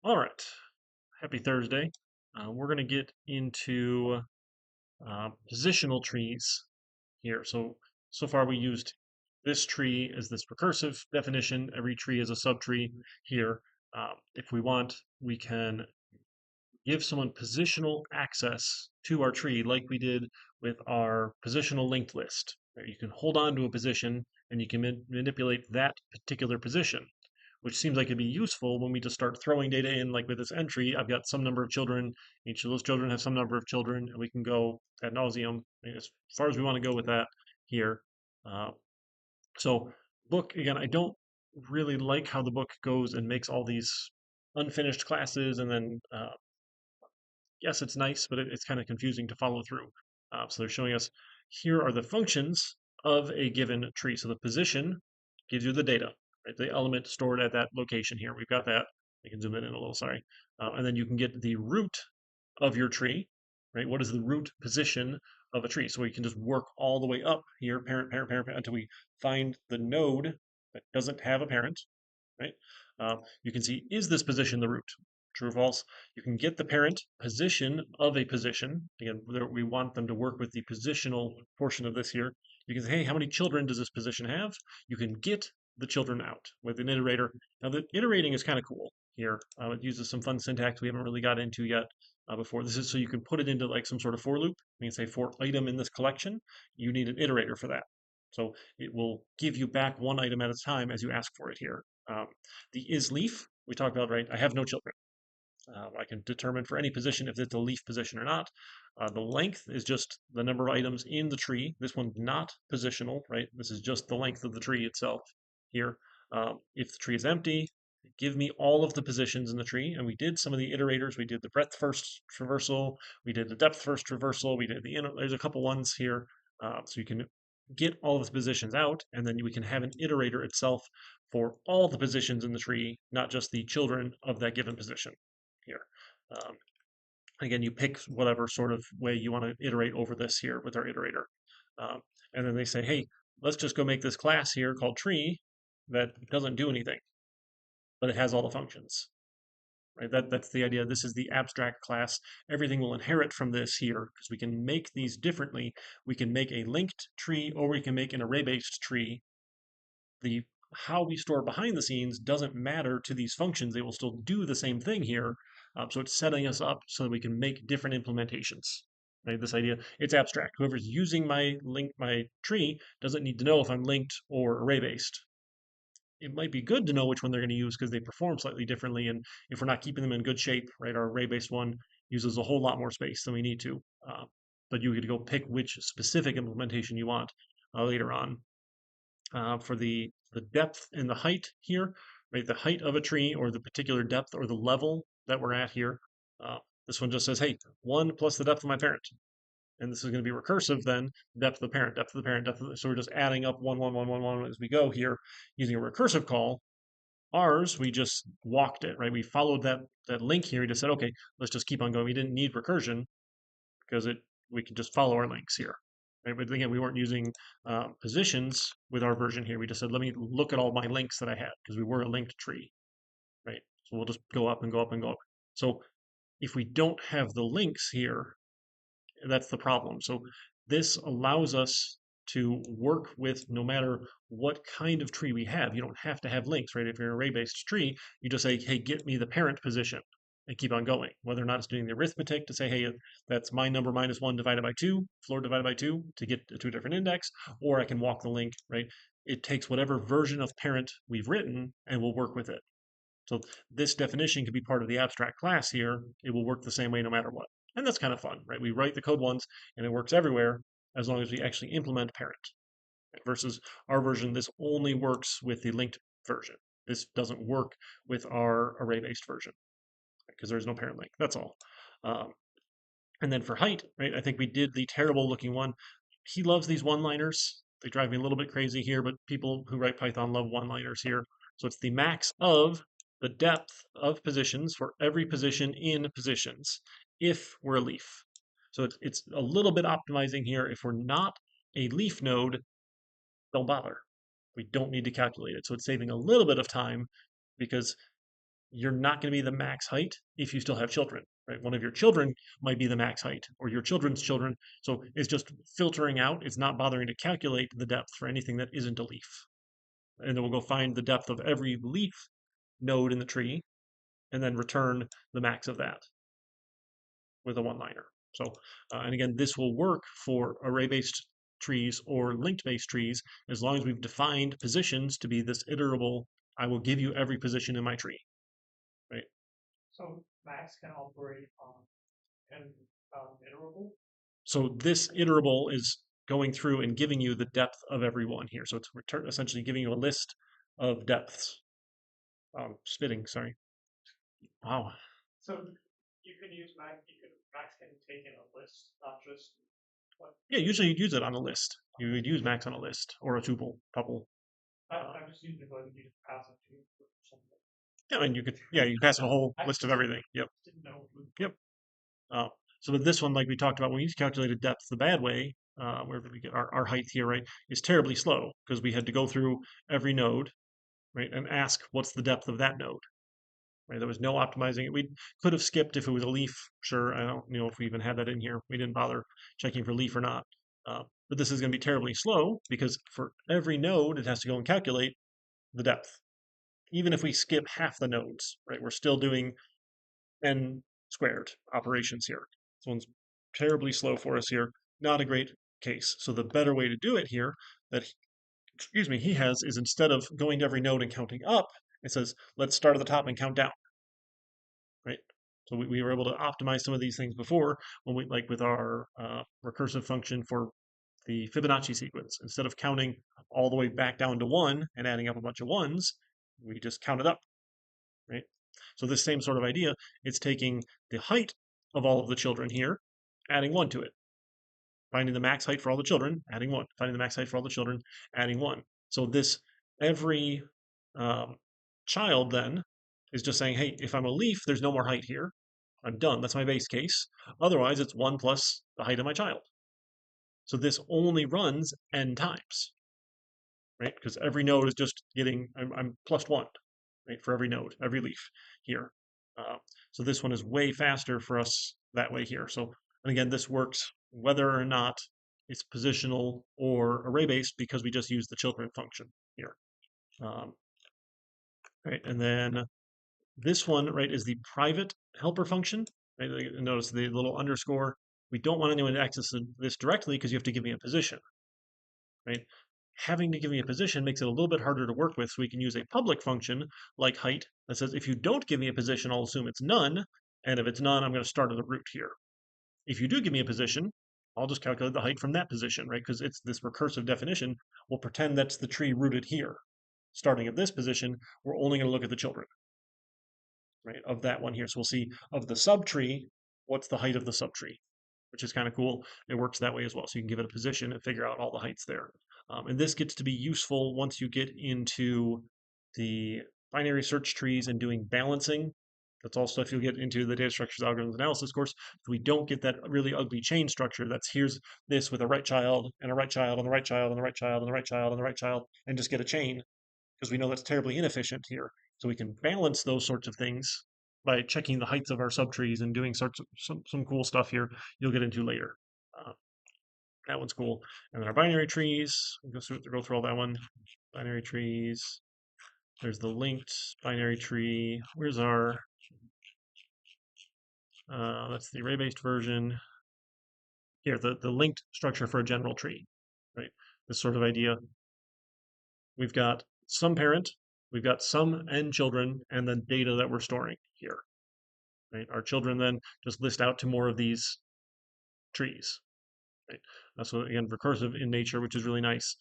All right. Happy Thursday. We're going to get into positional trees here. So far we used this tree as this recursive definition. Every tree is a subtree here. If we want, we can give someone positional access to our tree like we did with our positional linked list. Right? You can hold on to a position and you can manipulate that particular position, which seems like it'd be useful when we just start throwing data in, like with this entry. I've got some number of children. Each of those children have some number of children, and we can go ad nauseum as far as we want to go with that here. Uh, so, book again, I don't really like how the book goes and makes all these unfinished classes, and then yes, it's nice, but it's kind of confusing to follow through. So they're showing us here are the functions of a given tree. So the position gives you the data, right? The element stored at that location here. We've got that. I can zoom in a little, sorry. And then you can get the root of your tree, right? What is the root position of a tree? So we can just work all the way up here, parent, parent, parent, parent, until we find the node that doesn't have a parent, right? You can see, is this position the root? True or false? You can get the parent position of a position. Again, we want them to work with the positional portion of this here. You can say, hey, how many children does this position have? You can get the children out with an iterator. Now, the iterating is kind of cool here. It uses some fun syntax we haven't really got into yet before. This is so you can put it into like some sort of for loop. You can say for item in this collection, you need an iterator for that. So it will give you back one item at a time as you ask for it here. The is leaf, we talked about, right? I have no children. I can determine for any position if it's a leaf position or not. The length is just the number of items in the tree. This one's not positional, right? This is just the length of the tree itself here. If the tree is empty, give me all of the positions in the tree. And we did some of the iterators. We did the breadth first traversal. We did the depth first traversal. We did there's a couple ones here. So you can get all of the positions out, and then we can have an iterator itself for all the positions in the tree, not just the children of that given position here. Um, again, you pick whatever sort of way you want to iterate over this here with our iterator. Um, and then they say, hey, let's just go make this class here called tree that doesn't do anything, but it has all the functions. Right? That's the idea. This is the abstract class. Everything will inherit from this here because we can make these differently. We can make a linked tree or we can make an array-based tree. The how we store behind the scenes doesn't matter to these functions. They will still do the same thing here. So it's setting us up so that we can make different implementations. Right? This idea, it's abstract. Whoever's using my tree doesn't need to know if I'm linked or array based. It might be good to know which one they're going to use because they perform slightly differently. And if we're not keeping them in good shape, right, our array based one uses a whole lot more space than we need to. But you get to go pick which specific implementation you want later on for the depth and the height here, right? The height of a tree or the particular depth or the level that we're at here. Uh, this one just says, hey, 1 plus the depth of my parent. And this is going to be recursive then, depth of the parent, depth of the parent, depth of the, so we're just adding up 1, 1, 1, 1, 1 as we go here using a recursive call. Ours, we just walked it, right? We followed that link here. We just said, okay, let's just keep on going. We didn't need recursion because we could just follow our links here. Right? But again, we weren't using positions with our version here. We just said, let me look at all my links that I had because we were a linked tree, right? So we'll just go up and go up and go up. So if we don't have the links here, that's the problem. So this allows us to work with no matter what kind of tree we have. You don't have to have links, right? If you're an array-based tree, you just say, hey, get me the parent position and keep on going. Whether or not it's doing the arithmetic to say, hey, that's my number minus 1 divided by 2, floor divided by 2 to get to a different index, or I can walk the link, right? It takes whatever version of parent we've written and we'll work with it. So this definition can be part of the abstract class here. It will work the same way no matter what. And that's kind of fun, right? We write the code once and it works everywhere as long as we actually implement parent. Versus our version, this only works with the linked version. This doesn't work with our array-based version because there's no parent link. That's all. Um, and then for height, right? I think we did the terrible looking one. He loves these one-liners. They drive me a little bit crazy here, but people who write Python love one-liners here. So it's the max of the depth of positions for every position in positions if we're a leaf. So it's a little bit optimizing here. If we're not a leaf node, don't bother. We don't need to calculate it. So it's saving a little bit of time because you're not going to be the max height if you still have children, right? One of your children might be the max height, or your children's children. So it's just filtering out. It's not bothering to calculate the depth for anything that isn't a leaf. And then we'll go find the depth of every leaf node in the tree, and then return the max of that with a one-liner. So, and again, this will work for array-based trees or linked-based trees as long as we've defined positions to be this iterable, I will give you every position in my tree, right? So Max can operate on an iterable. So this iterable is going through and giving you the depth of every one here. So it's essentially giving you a list of depths. Spitting, sorry. Wow. So you can use Max can take in a list, not just what. Yeah, usually you'd use it on a list. You would use max on a list or a tuple. I'm just using it like you just pass it to something. Yeah, and you could, yeah, you pass a whole I list of just everything. Yep. didn't know. Yep. Uh, so with this one, like we talked about, when we calculated depth the bad way, where we get our height here, right, is terribly slow because we had to go through every node, right, and ask what's the depth of that node, right? There was no optimizing it. We could have skipped if it was a leaf. Sure, I don't know if we even had that in here. We didn't bother checking for leaf or not. But this is going to be terribly slow because for every node, it has to go and calculate the depth. Even if we skip half the nodes, right, we're still doing n squared operations here. This one's terribly slow for us here. Not a great case. So the better way to do it here that, excuse me, he has is instead of going to every node and counting up, it says, let's start at the top and count down, right? So we were able to optimize some of these things before when we, like with our recursive function for the Fibonacci sequence. Instead of counting all the way back down to one and adding up a bunch of ones, we just counted up, right? So this same sort of idea, it's taking the height of all of the children here, adding one to it, finding the max height for all the children, adding one, finding the max height for all the children, adding one. So this every um, child then is just saying, hey, if I'm a leaf, there's no more height here. I'm done. That's my base case. Otherwise, it's one plus the height of my child. So this only runs n times, right? Because every node is just getting, I'm plus one, right, for every node, every leaf here. Uh, so this one is way faster for us that way here. So, and again, this works whether or not it's positional or array-based because we just use the children function here. Um, right, and then this one, right, is the private helper function. Right? Notice the little underscore. We don't want anyone to access this directly because you have to give me a position, right? Having to give me a position makes it a little bit harder to work with, so we can use a public function like height that says if you don't give me a position, I'll assume it's none, and if it's none, I'm going to start at the root here. If you do give me a position, I'll just calculate the height from that position, right? Because it's this recursive definition. We'll pretend that's the tree rooted here. Starting at this position, we're only going to look at the children, right, of that one here. So we'll see of the subtree, what's the height of the subtree, which is kind of cool. It works that way as well. So you can give it a position and figure out all the heights there. And this gets to be useful once you get into the binary search trees and doing balancing. That's all stuff you'll get into the data structures algorithms analysis course. We don't get that really ugly chain structure. That's here's this with a right child and a right child and a right child and a right child and a right child and a right child, and just get a chain because we know that's terribly inefficient here. So we can balance those sorts of things by checking the heights of our subtrees and doing sorts of some cool stuff here you'll get into later. Uh, that one's cool. And then our binary trees, we'll go through all that one. Binary trees. There's the linked binary tree. Where's our, that's the array-based version. Here, the linked structure for a general tree, right? This sort of idea. We've got some parent, we've got some n children, and then data that we're storing here, right? Our children then just list out to more of these trees, right? So again, recursive in nature, which is really nice.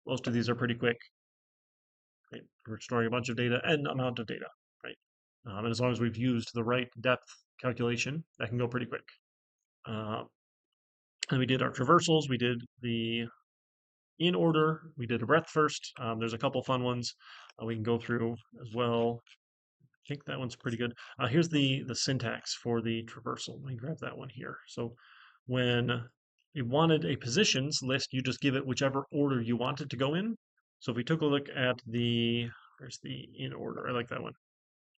Most of these are pretty quick, right? We're storing a bunch of data and amount of data, right? And as long as we've used the right depth calculation, that can go pretty quick. And we did our traversals. We did the in order. We did a breadth first. There's a couple fun ones we can go through as well. I think that one's pretty good. Here's the syntax for the traversal. Let me grab that one here. So when you wanted a positions list, you just give it whichever order you want it to go in. So if we took a look at the, where's the in order? I like that one.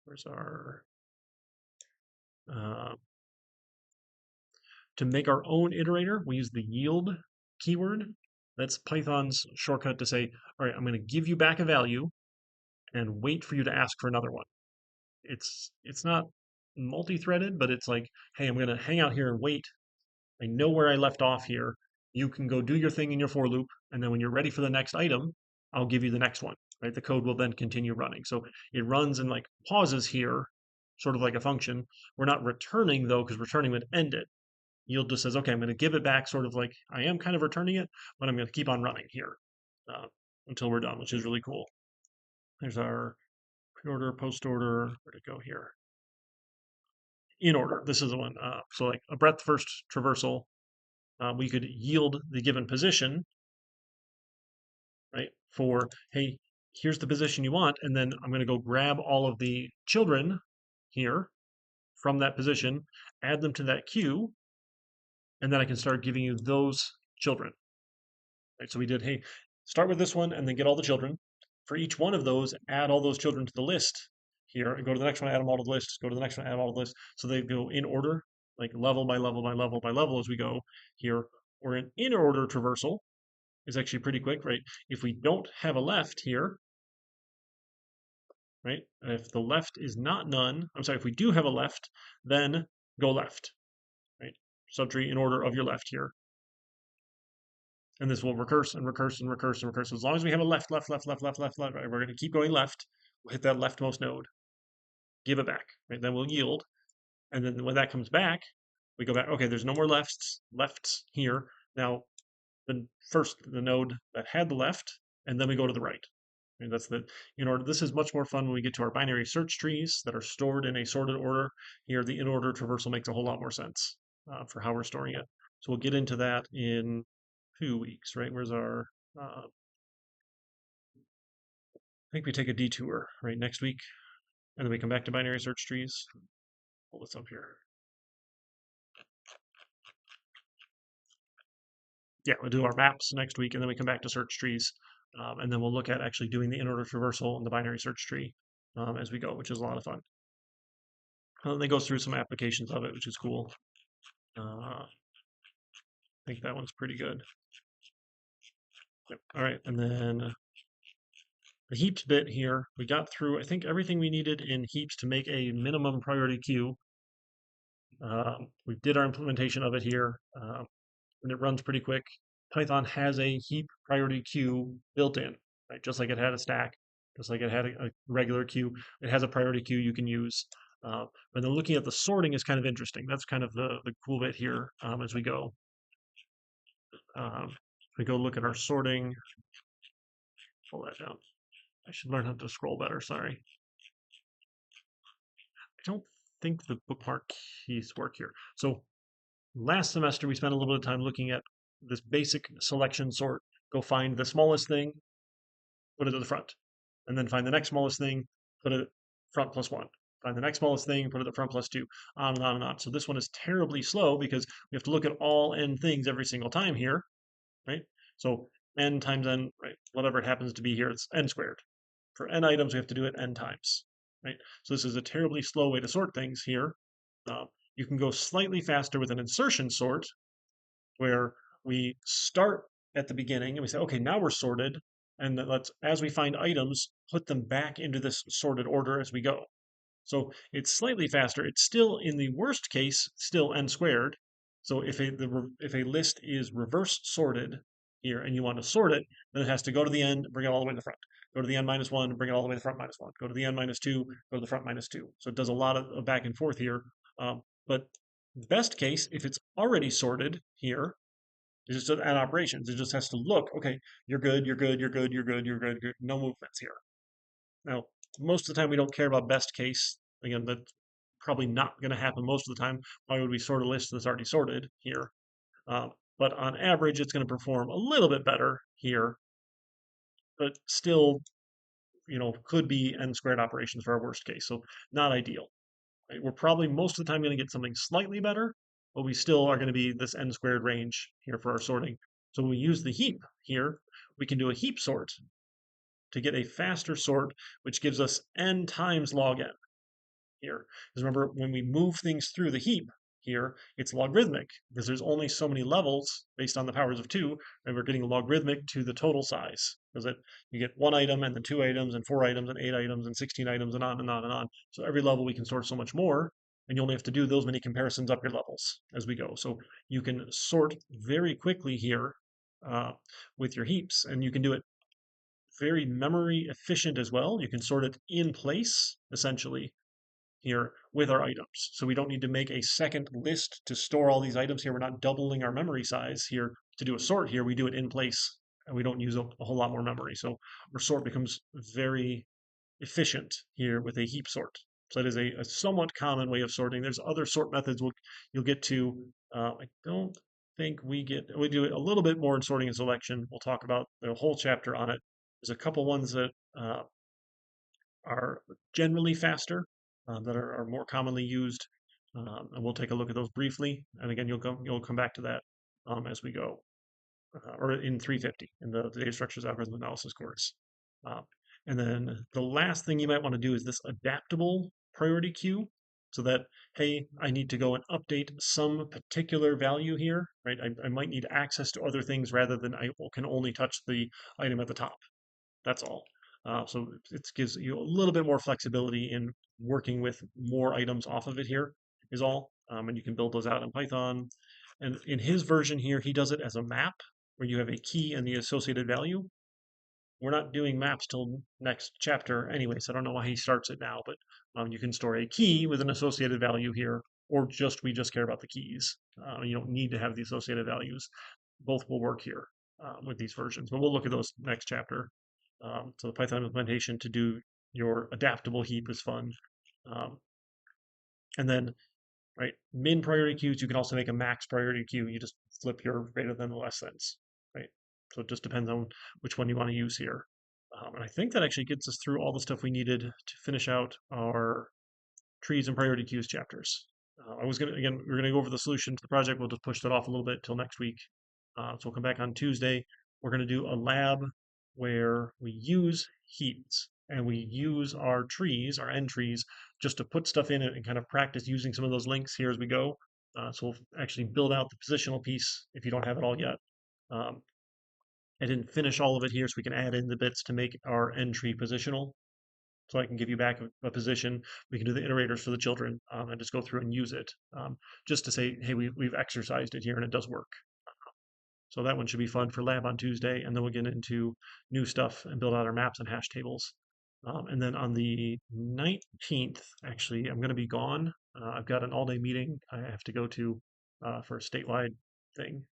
where's our, uh, to make our own iterator, we use the yield keyword. That's Python's shortcut to say, all right, I'm going to give you back a value and wait for you to ask for another one. It's not multi-threaded, but it's like, hey, I'm going to hang out here and wait. I know where I left off here. You can go do your thing in your for loop, and then when you're ready for the next item, I'll give you the next one. Right? The code will then continue running. So it runs and like pauses here, sort of like a function. We're not returning though, because returning would end it. Yield just says, okay, I'm going to give it back, sort of like I am kind of returning it, but I'm going to keep on running here uh, until we're done, which is really cool. There's our pre-order, post-order. Where'd it go here? In order. This is the one. So like a breadth first traversal, we could yield the given position, right? For, hey, here's the position you want, and then I'm going to go grab all of the children here from that position, add them to that queue, and then I can start giving you those children. Right? So we did, hey, start with this one and then get all the children. For each one of those, add all those children to the list here, and go to the next one, add them all to the list, go to the next one, add them all to the list. So they go in order, like level by level by level by level as we go here. Or an in order traversal is actually pretty quick, right? If we don't have a left here, right? If the left is not none, I'm sorry, if we do have a left, then go left, right? Subtree in order of your left here. And this will recurse and recurse and recurse and recurse. So as long as we have a left, left, left, left, left, left, left, right, we're going to keep going left. We'll hit that leftmost node, give it back, right? Then we'll yield. And then when that comes back, we go back, okay, there's no more lefts here. Now, the node that had the left, and then we go to the right. And that's the in order. This is much more fun when we get to our binary search trees that are stored in a sorted order. Here, the in order traversal makes a whole lot more sense for how we're storing it. So we'll get into that in 2 weeks, right? Where's our I think we take a detour right next week, and then we come back to binary search trees. Pull this up here. Yeah, we'll do our maps next week, and then we come back to search trees, and then we'll look at actually doing the in-order traversal in the binary search tree as we go, which is a lot of fun. And then it goes through some applications of it, which is cool. I think that one's pretty good. Yep. All right, and then the heaps bit here, we got through, I think, everything we needed in heaps to make a minimum priority queue. We did our implementation of it here, and it runs pretty quick. Python has a heap priority queue built in, right? Just like it had a stack, just like it had a regular queue. It has a priority queue you can use. But then looking at the sorting is kind of interesting. That's kind of the cool bit here as we go. We go look at our sorting. Pull that down. I should learn how to scroll better. Sorry. I don't think the bookmark keys work here. So last semester, we spent a little bit of time looking at this basic selection sort. Go find the smallest thing, put it at the front, and then find the next smallest thing, put it front plus one. Find the next smallest thing, put it at front plus two, on and on and on. So this one is terribly slow because we have to look at all n things every single time here, right? So n times n, right? Whatever it happens to be here, it's n squared. For n items, we have to do it n times, right? So this is a terribly slow way to sort things here. You can go slightly faster with an insertion sort, where we start at the beginning and we say, okay, now we're sorted, and let's, as we find items, put them back into this sorted order as we go. So it's slightly faster. It's still, in the worst case, still n squared. So if a list is reverse sorted here and you want to sort it, then it has to go to the end, bring it all the way to the front. Go to the n minus one, bring it all the way to the front minus one. Go to the n minus two, go to the front minus two. So it does a lot of back and forth here. But best case, if it's already sorted here, it's just an operations. It just has to look, okay, you're good, you're good, you're good, you're good, you're good, you're, no movements here. Now, most of the time we don't care about best case. Again, that's probably not going to happen most of the time. Why would we sort a list that's already sorted here? But on average, it's going to perform a little bit better here, but still, could be n squared operations for our worst case. So not ideal. Right? We're probably most of the time going to get something slightly better, but we still are going to be this n squared range here for our sorting. So when we use the heap here, we can do a heap sort to get a faster sort, which gives us n times log n. here. Because remember, when we move things through the heap here, it's logarithmic because there's only so many levels based on the powers of two, and we're getting logarithmic to the total size. Because you get one item and then two items and four items and eight items and 16 items and on and on and on. So every level we can sort so much more, and you only have to do those many comparisons up your levels as we go. So you can sort very quickly here uh, with your heaps, and you can do it very memory efficient as well. You can sort it in place, essentially, here with our items. So we don't need to make a second list to store all these items here. We're not doubling our memory size here to do a sort here. We do it in place and we don't use a whole lot more memory. So our sort becomes very efficient here with a heap sort. So that is a somewhat common way of sorting. There's other sort methods you'll get to. I don't think we do it a little bit more in sorting and selection. We'll talk about the whole chapter on it. There's a couple ones that are generally faster, that are more commonly used, and we'll take a look at those briefly. And again, you'll come back to that as we go, or in 350 in the data structures algorithm analysis course. Uh, and then the last thing you might want to do is this adaptable priority queue, so that hey, I need to go and update some particular value here, right? I might need access to other things rather than I can only touch the item at the top. That's all. So it gives you a little bit more flexibility in working with more items off of it here is all. And you can build those out in Python. And in his version here, he does it as a map where you have a key and the associated value. We're not doing maps till next chapter anyway, so I don't know why he starts it now, but you can store a key with an associated value here, or we just care about the keys. You don't need to have the associated values. Both will work here with these versions, but we'll look at those next chapter. So the Python implementation to do your adaptable heap is fun. Um, and then, right, min priority queues, you can also make a max priority queue. You just flip your greater than the less than's, right? So it just depends on which one you want to use here. And I think that actually gets us through all the stuff we needed to finish out our trees and priority queues chapters. We're gonna go over the solution to the project. We'll just push that off a little bit till next week. So we'll come back on Tuesday. We're gonna do a lab where we use heaps and we use our trees, our end trees, just to put stuff in it and kind of practice using some of those links here as we go. So we'll actually build out the positional piece if you don't have it all yet. Um, I didn't finish all of it here, so we can add in the bits to make our end tree positional. So I can give you back a position. We can do the iterators for the children and just go through and use it just to say, hey, we've exercised it here and it does work. So that one should be fun for lab on Tuesday, and then we'll get into new stuff and build out our maps and hash tables. And then on the 19th, actually, I'm going to be gone. I've got an all-day meeting I have to go to for a statewide thing.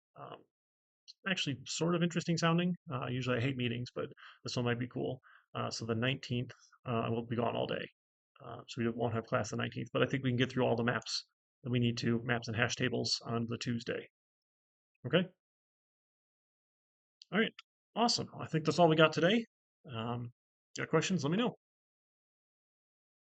Actually, sort of interesting sounding. Usually I hate meetings, but this one might be cool. So the 19th, I will be gone all day. So we won't have class the 19th, but I think we can get through all the maps that we need to, maps and hash tables on the Tuesday. Okay? All right, awesome. I think that's all we got today. Got questions? Let me know.